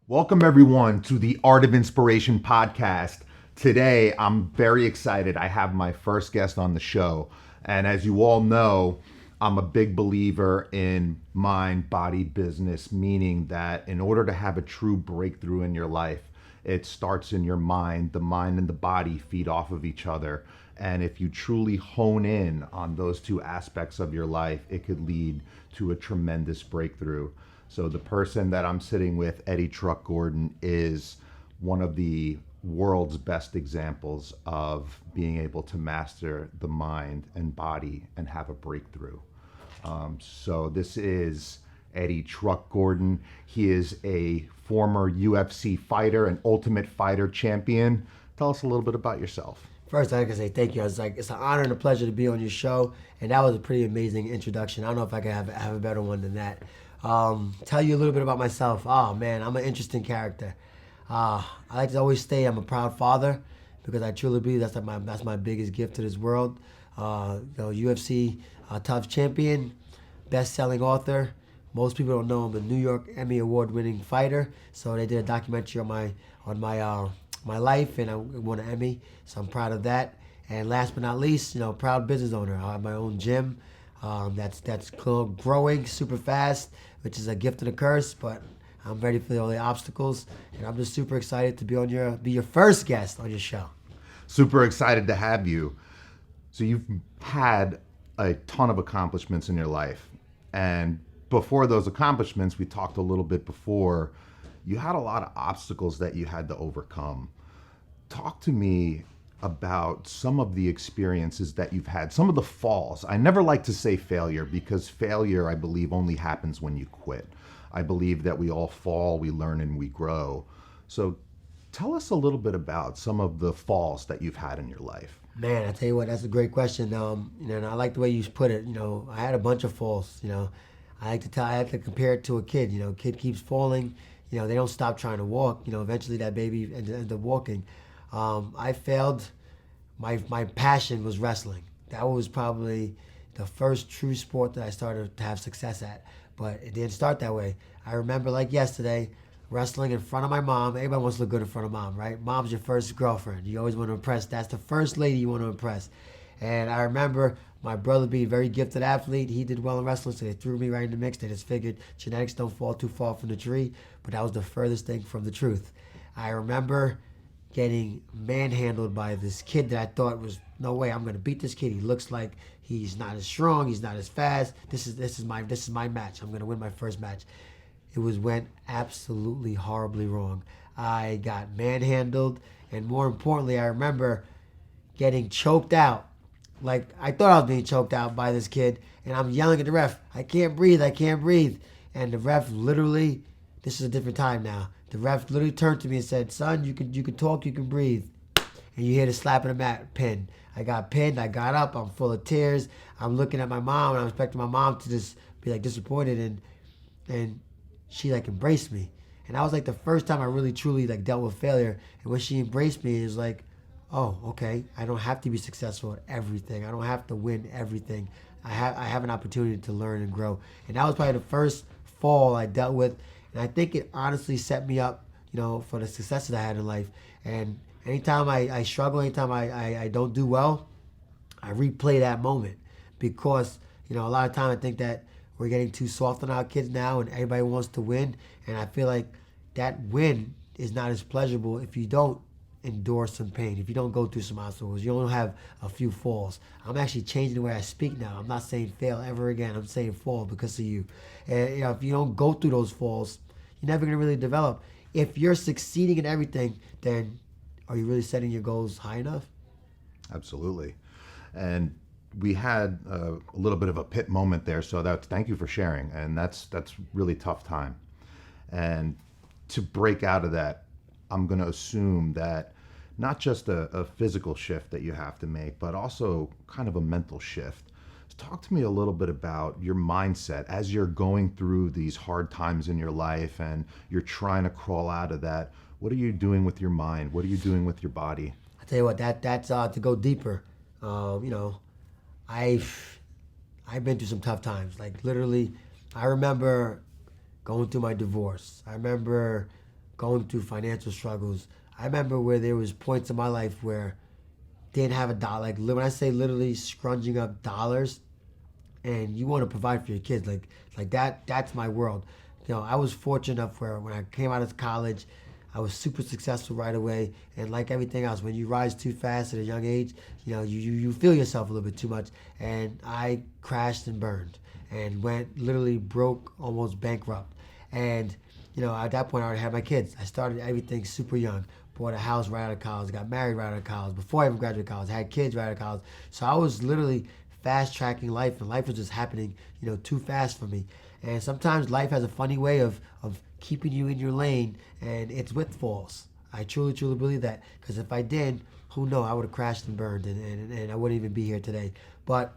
Welcome, everyone, to the Art of Inspiration podcast. Today, I'm very excited. I have my first guest on the show. And as you all know, I'm a big believer in mind body business, meaning that in order to have a true breakthrough in your life, it starts in your mind. The mind and the body feed off of each other. And if you truly hone in on those two aspects of your life, it could lead to a tremendous breakthrough. So the person that I'm sitting with, Eddie Truck Gordon, is one of the world's best examples of being able to master the mind and body and have a breakthrough. So this is Eddie Truck Gordon. He is a former UFC fighter and Ultimate Fighter champion. Tell us a little bit about yourself. First, I gotta say thank you. I was like, it's an honor and a pleasure to be on your show, and that was a pretty amazing introduction. I don't know if I can have a better one than that. Tell you a little bit about myself. Oh man, I'm an interesting character. I like to always say I'm a proud father because I truly believe that's my biggest gift to this world. UFC tough champion, best-selling author. Most people don't know I'm a New York Emmy Award-winning fighter. So they did a documentary on my life, and I won an Emmy. So I'm proud of that. And last but not least, proud business owner. I have my own gym. That's growing super fast, which is a gift and a curse. But I'm ready for all the obstacles, and I'm just super excited to be your first guest on your show. Super excited to have you. So you've had a ton of accomplishments in your life. And before those accomplishments, we talked a little bit before, you had a lot of obstacles that you had to overcome. Talk to me about some of the experiences that you've had, some of the falls. I never like to say failure because failure, I believe, only happens when you quit. I believe that we all fall, we learn, and we grow. So tell us a little bit about some of the falls that you've had in your life. Man, I tell you what, that's a great question. And I like the way you put it. I had a bunch of falls. I like to compare it to a kid. Kid keeps falling. They don't stop trying to walk. Eventually that baby ends up walking. I failed. My passion was wrestling. That was probably the first true sport that I started to have success at. But it didn't start that way. I remember like yesterday, wrestling in front of my mom. Everybody wants to look good in front of mom, right? Mom's your first girlfriend. You always want to impress. That's the first lady you want to impress. And I remember my brother being a very gifted athlete. He did well in wrestling, so they threw me right in the mix. They just figured genetics don't fall too far from the tree. But that was the furthest thing from the truth. I remember getting manhandled by this kid that I thought was, no way, I'm gonna beat this kid. He looks like he's not as strong, he's not as fast. This is my match. I'm gonna win my first match. Went absolutely horribly wrong. I got manhandled, and more importantly, I remember getting choked out. Like, I thought I was being choked out by this kid, and I'm yelling at the ref, I can't breathe, I can't breathe. And the ref literally, this is a different time now, the ref literally turned to me and said, son, you can talk, you can breathe. And you hear the slap of the mat, pin. I got pinned, I got up, I'm full of tears. I'm looking at my mom, and I'm expecting my mom to just be like disappointed, and she like embraced me. And that was like the first time I really truly like dealt with failure. And when she embraced me, it was like, oh, okay, I don't have to be successful at everything. I don't have to win everything. I have an opportunity to learn and grow. And that was probably the first fall I dealt with. And I think it honestly set me up, for the successes I had in life. And anytime I struggle, anytime I don't do well, I replay that moment because, a lot of time I think that we're getting too soft on our kids now and everybody wants to win. And I feel like that win is not as pleasurable if you don't endure some pain, if you don't go through some obstacles, you don't have a few falls. I'm actually changing the way I speak now. I'm not saying fail ever again. I'm saying fall because of you. And if you don't go through those falls, you're never going to really develop. If you're succeeding in everything, then are you really setting your goals high enough? Absolutely. And we had a little bit of a pit moment there, so thank you for sharing. And that's really tough time. And to break out of that, I'm going to assume that not just a physical shift that you have to make, but also kind of a mental shift. Talk to me a little bit about your mindset as you're going through these hard times in your life and you're trying to crawl out of that. What are you doing with your mind? What are you doing with your body? I tell you what, that's to go deeper. I've been through some tough times. Like literally, I remember going through my divorce. I remember going through financial struggles. I remember where there was points in my life where didn't have a dollar. Like when I say literally scrunging up dollars, and you want to provide for your kids, like that. That's my world. I was fortunate enough where when I came out of college, I was super successful right away. And like everything else, when you rise too fast at a young age, you feel yourself a little bit too much. And I crashed and burned and went literally broke, almost bankrupt. And at that point, I already had my kids. I started everything super young. Bought a house right out of college. Got married right out of college. Before I even graduated college, had kids right out of college. So I was literally fast tracking life, and life was just happening, too fast for me. And sometimes life has a funny way of keeping you in your lane, and it's with falls. I truly, truly believe that. Because if I did, who knows, I would have crashed and burned, and I wouldn't even be here today. But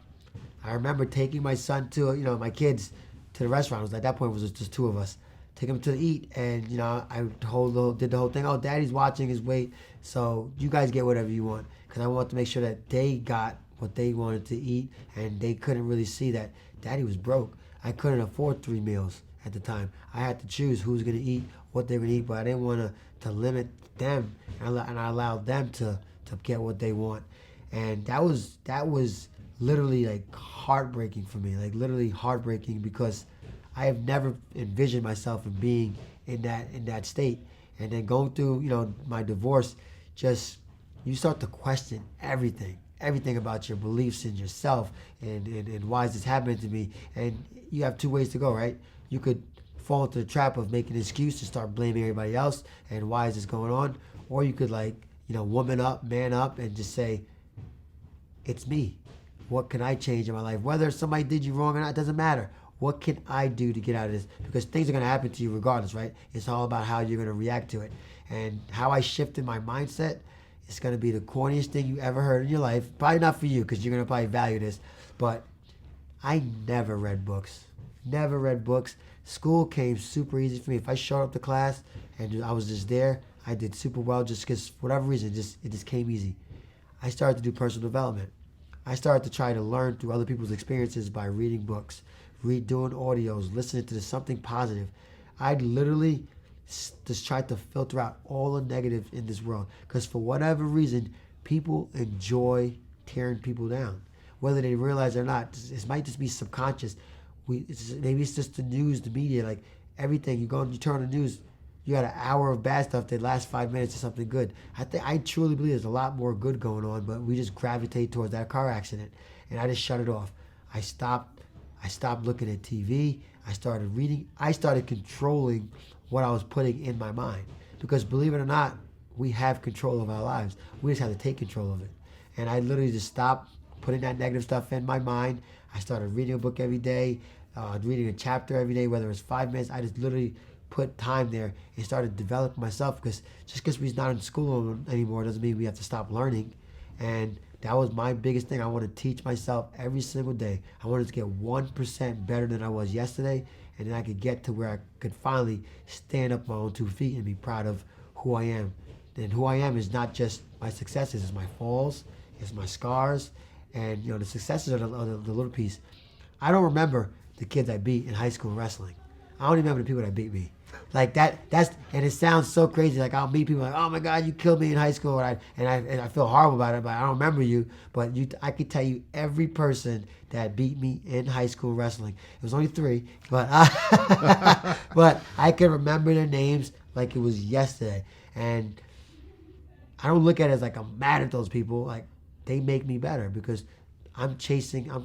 I remember taking my son to, my kids to the restaurant. It was, at that point, it was just two of us. Take him to eat, and I did the whole thing. Oh, Daddy's watching his weight, so you guys get whatever you want, because I want to make sure that they got what they wanted to eat, and they couldn't really see that Daddy was broke. I couldn't afford 3 meals at the time. I had to choose who was going to eat, what they were going to eat, but I didn't want to limit them, and I allowed them to get what they want, and that was literally like heartbreaking for me, like literally heartbreaking, because I have never envisioned myself in being in that state. And then going through, my divorce, just you start to question everything about your beliefs in yourself, and why is this happening to me? And you have two ways to go, right? You could fall into the trap of making an excuse to start blaming everybody else, and why is this going on? Or you could woman up, man up, and just say, it's me. What can I change in my life? Whether somebody did you wrong or not, doesn't matter. What can I do to get out of this? Because things are going to happen to you regardless, right? It's all about how you're going to react to it. And how I shifted my mindset is going to be the corniest thing you ever heard in your life. Probably not for you, because you're going to probably value this. But I never read books. Never read books. School came super easy for me. If I showed up to class and I was just there, I did super well just because, for whatever reason, it just came easy. I started to do personal development. I started to try to learn through other people's experiences by reading books, doing audios, listening to something positive. I'd literally just try to filter out all the negative in this world, because for whatever reason, people enjoy tearing people down, whether they realize it or not. It might just be subconscious. Maybe it's just the news, the media, like everything. You turn on the news, you got an hour of bad stuff that lasts 5 minutes of something good. I truly believe there's a lot more good going on, but we just gravitate towards that car accident, and I just shut it off. I stopped looking at TV. I started reading. I started controlling what I was putting in my mind, because believe it or not, we have control of our lives. We just have to take control of it. And I literally just stopped putting that negative stuff in my mind. I started reading a book every day, reading a chapter every day, whether it's 5 minutes. I just literally put time there and started developing myself, because just because we're not in school anymore doesn't mean we have to stop learning. And that was my biggest thing. I want to teach myself every single day. I wanted to get 1% better than I was yesterday, and then I could get to where I could finally stand up on my own 2 feet and be proud of who I am. And who I am is not just my successes, it's my falls, it's my scars, and the successes are the little piece. I don't remember the kids I beat in high school wrestling. I don't remember the people that beat me. Like and it sounds so crazy. Like I'll meet people like, oh my God, you killed me in high school, and I feel horrible about it, but I don't remember you. But I could tell you every person that beat me in high school wrestling. It was only 3, but but I can remember their names like it was yesterday. And I don't look at it as like I'm mad at those people. Like they make me better, because I'm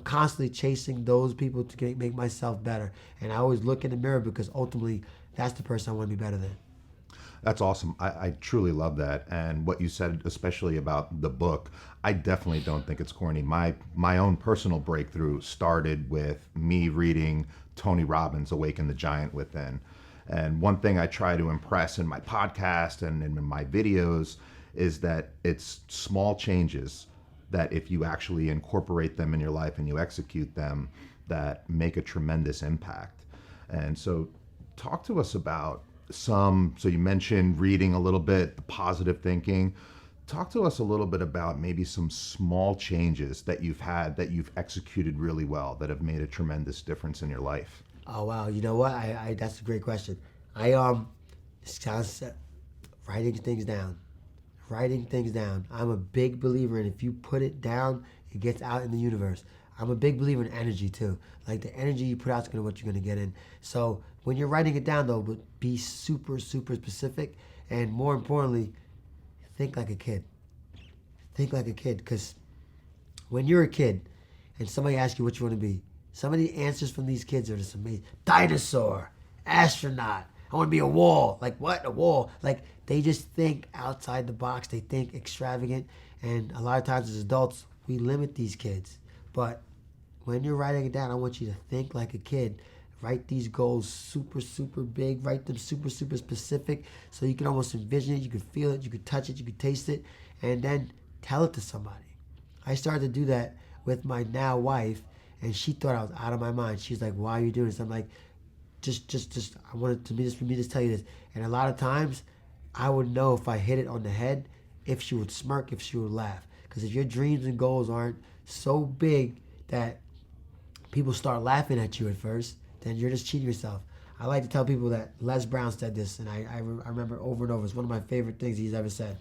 constantly chasing those people to make myself better. And I always look in the mirror, because ultimately that's the person I want to be better than. That's awesome. I truly love that. And what you said, especially about the book, I definitely don't think it's corny. My own personal breakthrough started with me reading Tony Robbins' Awaken the Giant Within. And one thing I try to impress in my podcast and in my videos is that it's small changes that, if you actually incorporate them in your life and you execute them, that make a tremendous impact. And so talk to us about so you mentioned reading a little bit, the positive thinking. Talk to us a little bit about maybe some small changes that you've had, that you've executed really well, that have made a tremendous difference in your life. Oh wow, you know what? That's a great question. It sounds writing things down. Writing things down. I'm a big believer in if you put it down, it gets out in the universe. I'm a big believer in energy too. Like the energy you put out is gonna what you're gonna get in. So when you're writing it down though, but be super, super specific, and more importantly, think like a kid. Think like a kid, because when you're a kid and somebody asks you what you want to be, some of the answers from these kids are just amazing. Dinosaur, astronaut, I want to be a wall. Like what? A wall. Like they just think outside the box. They think extravagant. And a lot of times as adults, we limit these kids. But when you're writing it down, I want you to think like a kid. Write these goals super, super big. Write them super, super specific so you can almost envision it. You can feel it. You can touch it. You can taste it. And then tell it to somebody. I started to do that with my now wife, and she thought I was out of my mind. She's like, "Why are you doing this?" I'm like, just. I wanted to just for me to tell you this. And a lot of times, I would know if I hit it on the head, if she would smirk, if she would laugh. Because if your dreams and goals aren't so big that people start laughing at you at first, then you're just cheating yourself. I like to tell people that Les Brown said this, and I remember over and over. It's one of my favorite things he's ever said.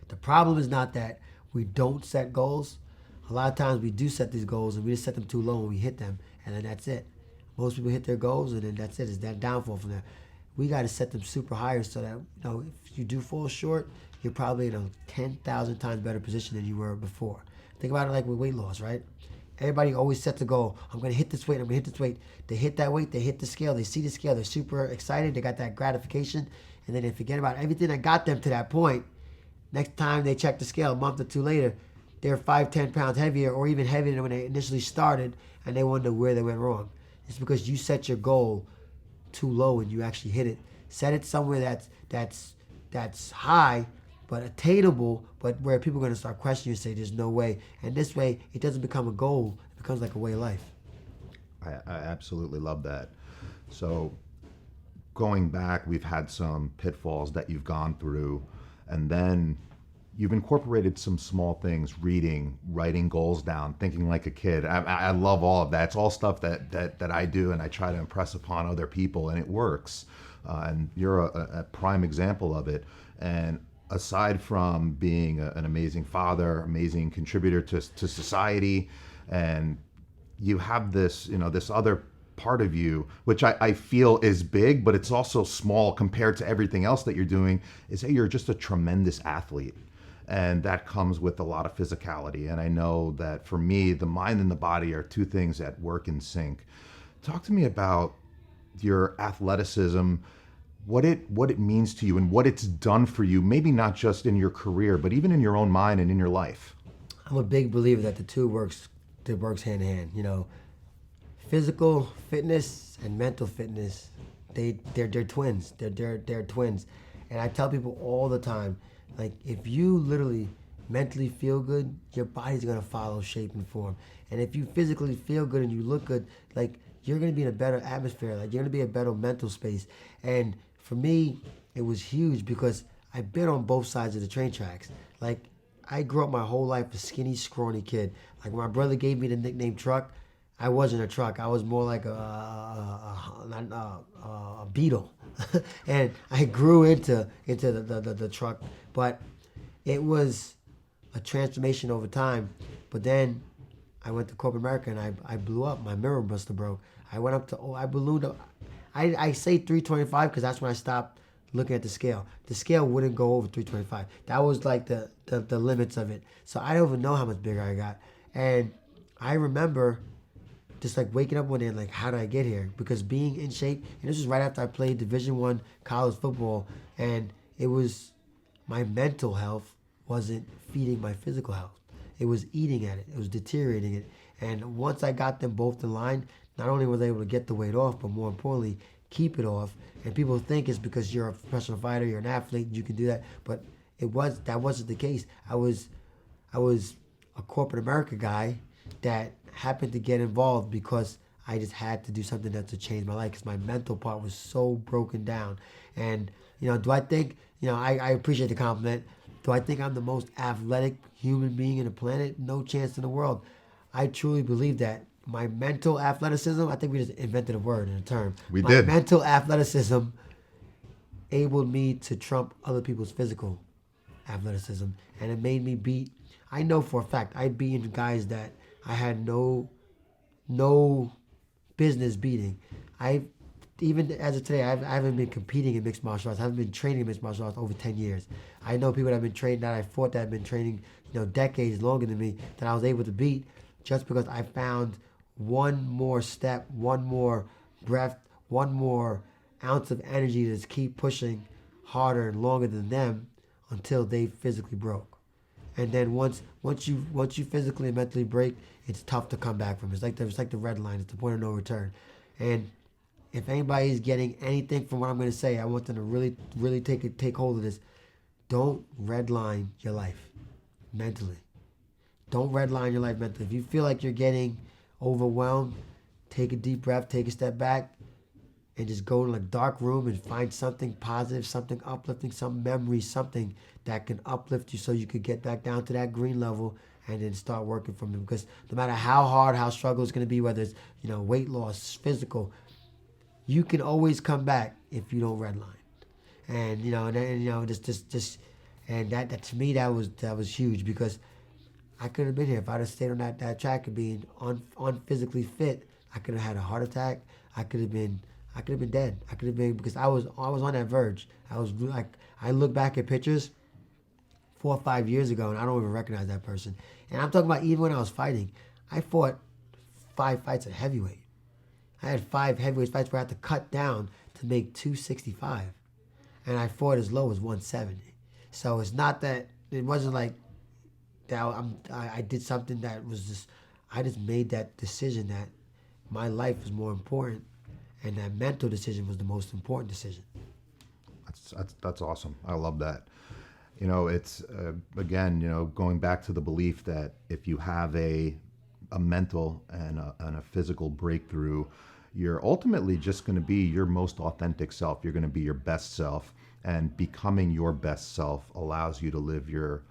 The problem is not that we don't set goals. A lot of times we do set these goals and we just set them too low and we hit them, and then that's it. Most people hit their goals and then that's it. It's that downfall from there. We got to set them super higher so that if you do fall short, you're probably in a 10,000 times better position than you were before. Think about it like with weight loss, right? Everybody always sets a goal. I'm going to hit this weight. I'm going to hit this weight. They hit that weight. They hit the scale. They see the scale. They're super excited. They got that gratification. And then they forget about everything that got them to that point. Next time they check the scale, a month or two later, they're 5-10 pounds heavier or even heavier than when they initially started, and they wonder where they went wrong. It's because you set your goal too low and you actually hit it. Set it somewhere that's high but attainable, but where people are going to start questioning you and say there's no way. And this way, it doesn't become a goal. It becomes like a way of life. I absolutely love that. So going back, we've had some pitfalls that you've gone through, and then you've incorporated some small things, reading, writing goals down, thinking like a kid. I love all of that. It's all stuff that I do and I try to impress upon other people, and it works. And you're a prime example of it. And aside from being an amazing father, amazing contributor to society, and you have this, this other part of you, which I feel is big, but it's also small compared to everything else that you're doing, is that you're just a tremendous athlete. And that comes with a lot of physicality. And I know that for me, the mind and the body are two things that work in sync. Talk to me about your athleticism, what it means to you and what it's done for you, maybe not just in your career, but even in your own mind and in your life. I'm a big believer that the two works hand in hand. Physical fitness and mental fitness, they're twins. They're twins. And I tell people all the time, like, if you literally mentally feel good, your body's gonna follow shape and form. And if you physically feel good and you look good, like, you're gonna be in a better atmosphere. Like, you're gonna be in a better mental space. And for me, it was huge because I've been on both sides of the train tracks. Like, I grew up my whole life a skinny, scrawny kid. Like, when my brother gave me the nickname Truck, I wasn't a truck. I was more like a beetle. And I grew into the truck. But it was a transformation over time. But then I went to corporate America and I blew up. My mirror must have broke. I ballooned up. I say 325 because that's when I stopped looking at the scale. The scale wouldn't go over 325. That was like the limits of it. So I don't even know how much bigger I got. And I remember just like waking up one day and like, how did I get here? Because being in shape, and this was right after I played Division I college football, and it was my mental health wasn't feeding my physical health. It was eating at it. It was deteriorating it. And once I got them both in line, not only was I able to get the weight off, but more importantly, keep it off. And people think it's because you're a professional fighter, you're an athlete, you can do that. But that wasn't the case. I was a corporate America guy that happened to get involved because I just had to do something that to change my life because my mental part was so broken down. And, do I think, I appreciate the compliment. Do I think I'm the most athletic human being in the planet? No chance in the world. I truly believe that my mental athleticism, I think we just invented a word and a term. We my did. Mental athleticism enabled me to trump other people's physical athleticism, and it made me beat. I know for a fact I beat guys that I had no business beating. I even as of today, I haven't been competing in mixed martial arts. I haven't been training in mixed martial arts over 10 years. I know people that have been trained that I fought that have been training, decades longer than me that I was able to beat just because I found one more step, one more breath, one more ounce of energy to just keep pushing harder and longer than them until they physically broke. And then once you physically and mentally break, it's tough to come back from. It's like the red line. It's the point of no return. And if anybody's getting anything from what I'm going to say, I want them to really take hold of this. Don't redline your life mentally. Don't redline your life mentally. If you feel like you're getting overwhelmed, take a deep breath, take a step back, and just go in a dark room and find something positive, something uplifting, some memory, something that can uplift you so you could get back down to that green level and then start working from them. Because no matter how hard, how struggle it's going to be, whether it's weight loss, physical, you can always come back if you don't redline. And and that to me that was huge because I could have been here if I'd have stayed on that track of being on physically fit. I could have had a heart attack. I could have been dead. I could have been because I was on that verge. I look back at pictures 4 or 5 years ago and I don't even recognize that person. And I'm talking about even when I was fighting, I fought 5 fights at heavyweight. I had 5 heavyweight fights where I had to cut down to make 265, and I fought as low as 170. So it's not that it wasn't like that. I did something that was just I just made that decision that my life was more important, and that mental decision was the most important decision. That's awesome. I love that. It's again, going back to the belief that if you have a mental and a physical breakthrough, you're ultimately just going to be your most authentic self. You're going to be your best self, and becoming your best self allows you to live your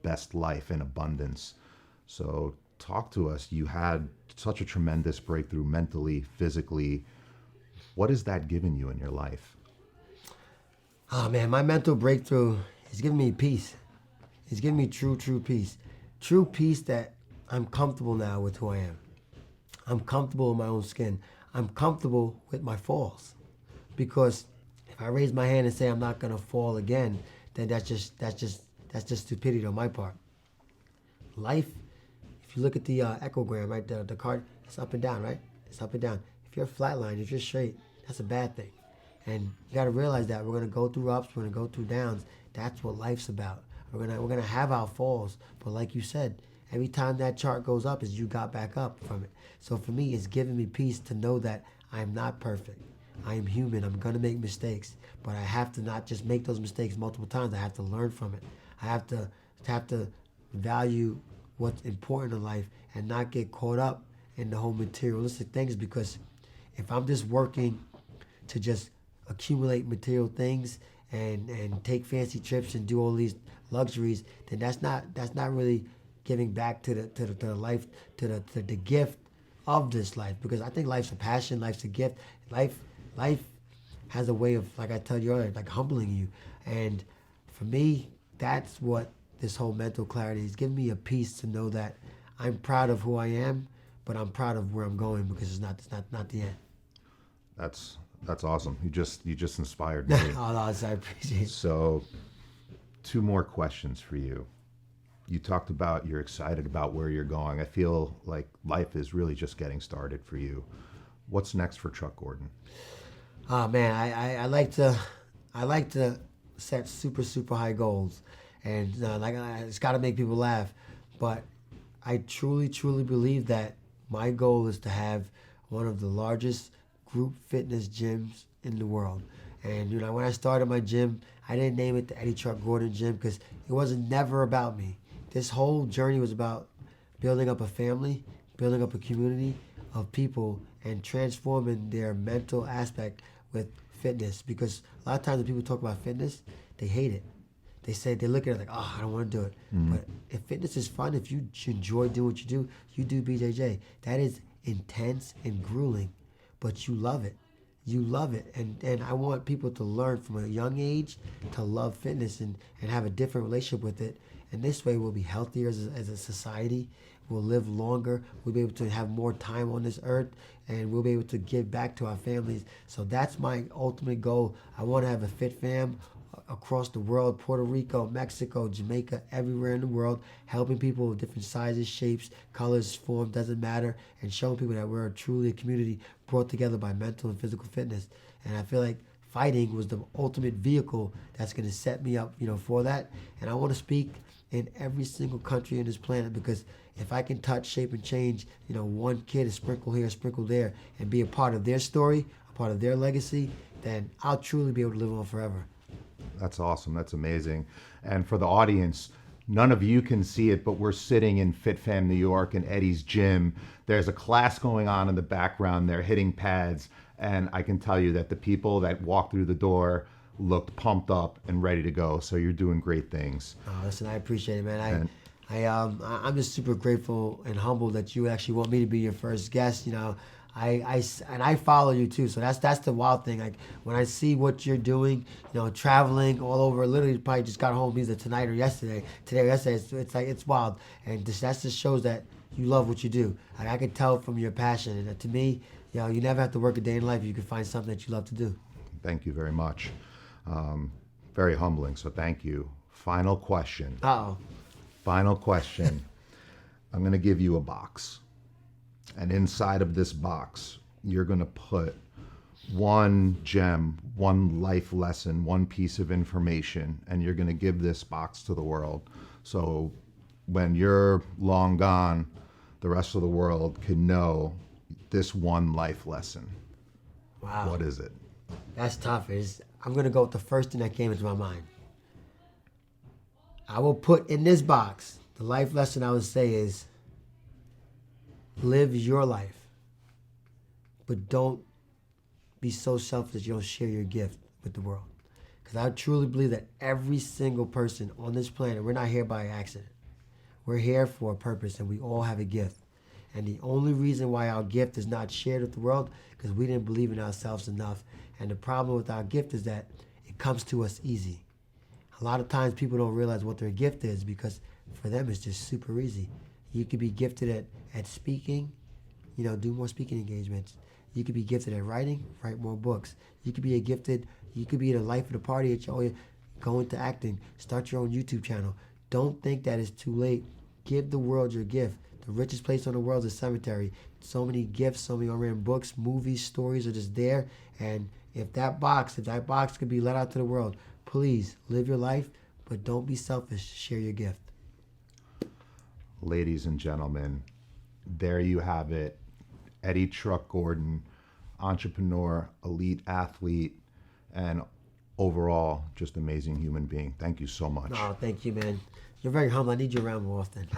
best life in abundance. So talk to us. You had such a tremendous breakthrough mentally, physically. What has that given you in your life? Oh man, my mental breakthrough is giving me peace. It's giving me true peace. True peace that I'm comfortable now with who I am. I'm comfortable in my own skin. I'm comfortable with my falls. Because if I raise my hand and say I'm not gonna fall again, then that's just stupidity on my part. Life, if you look at the echogram, right, the card, it's up and down, right? It's up and down. If you're flatline, if you're straight, that's a bad thing. And you gotta realize that we're gonna go through ups, we're gonna go through downs. That's what life's about. We're gonna have our falls, but like you said, every time that chart goes up is you got back up from it. So for me, it's giving me peace to know that I'm not perfect. I am human. I'm gonna make mistakes, but I have to not just make those mistakes multiple times. I have to learn from it. I have to value what's important in life and not get caught up in the whole materialistic things. Because if I'm just working to just accumulate material things and take fancy trips and do all these luxuries, then that's not really giving back to the life, to the gift of this life. Because I think life's a passion, life's a gift. Life has a way of, like I told you earlier, like humbling you. And for me, that's what this whole mental clarity is giving me, a peace to know that I'm proud of who I am, but I'm proud of where I'm going because it's not the end. That's awesome. You just inspired me. Oh, no, I appreciate it. So 2 more questions for you. You talked about you're excited about where you're going. I feel like life is really just getting started for you. What's next for Chuck Gordon? Oh man, I like to set super high goals, and it's got to make people laugh. But I truly believe that my goal is to have one of the largest group fitness gyms in the world. And when I started my gym, I didn't name it the Eddie Chuck Gordon Gym because it wasn't never about me. This whole journey was about building up a family, building up a community of people, and transforming their mental aspect with fitness. Because a lot of times when people talk about fitness, they hate it. They look at it like, oh, I don't want to do it. Mm-hmm. But if fitness is fun, if you enjoy doing what you do BJJ. That is intense and grueling, but you love it. you love it. And I want people to learn from a young age to love fitness and have a different relationship with it. And this way we'll be healthier as a society. We'll live longer. We'll be able to have more time on this earth, and we'll be able to give back to our families. So that's my ultimate goal. I want to have a fit fam across the world, Puerto Rico, Mexico, Jamaica, everywhere in the world, helping people of different sizes, shapes, colors, form, doesn't matter, and showing people that we're truly a community brought together by mental and physical fitness. And I feel like fighting was the ultimate vehicle that's going to set me up, for that. And I want to speak in every single country on this planet, because if I can touch, shape, and change, one kid, a sprinkle here, a sprinkle there, and be a part of their story, a part of their legacy, then I'll truly be able to live on forever. That's awesome. That's amazing. And for the audience, none of you can see it, but we're sitting in FitFam New York in Eddie's gym. There's a class going on in the background. They're hitting pads. And I can tell you that the people that walked through the door looked pumped up and ready to go. So you're doing great things. Oh, listen, I appreciate it, man. I'm just super grateful and humbled that you actually want me to be your first guest. I follow you too, so that's the wild thing. Like when I see what you're doing, traveling all over. Literally, probably just got home either tonight or yesterday. Today or yesterday, it's like it's wild, and that just shows that you love what you do. Like, I can tell from your passion, and to me, you never have to work a day in life. You can find something that you love to do. Thank you very much. Very humbling. So thank you. Final question. Uh-oh. Final question. I'm going to give you a box. And inside of this box, you're going to put one gem, one life lesson, one piece of information, and you're going to give this box to the world. So when you're long gone, the rest of the world can know this one life lesson. Wow. What is it? That's tough. I'm going to go with the first thing that came into my mind. I will put in this box, the life lesson I would say is, live your life, but don't be so selfish that you don't share your gift with the world. Because I truly believe that every single person on this planet, we're not here by accident. We're here for a purpose, and we all have a gift. And the only reason why our gift is not shared with the world, because we didn't believe in ourselves enough. And the problem with our gift is that it comes to us easy. A lot of times people don't realize what their gift is, because for them it's just super easy. You could be gifted at speaking, do more speaking engagements. You could be gifted at writing, write more books. You could be the life of the party at go into acting, start your own YouTube channel. Don't think that it's too late. Give the world your gift. The richest place on the world is a cemetery. So many gifts, so many unwritten books, movies, stories are just there. And if that box could be let out to the world, please live your life, but don't be selfish. Share your gift. Ladies and gentlemen, there you have it. Eddie Truck Gordon, entrepreneur, elite athlete, and overall just amazing human being. Thank you so much. Oh, thank you, man. You're very humble. I need you around more often.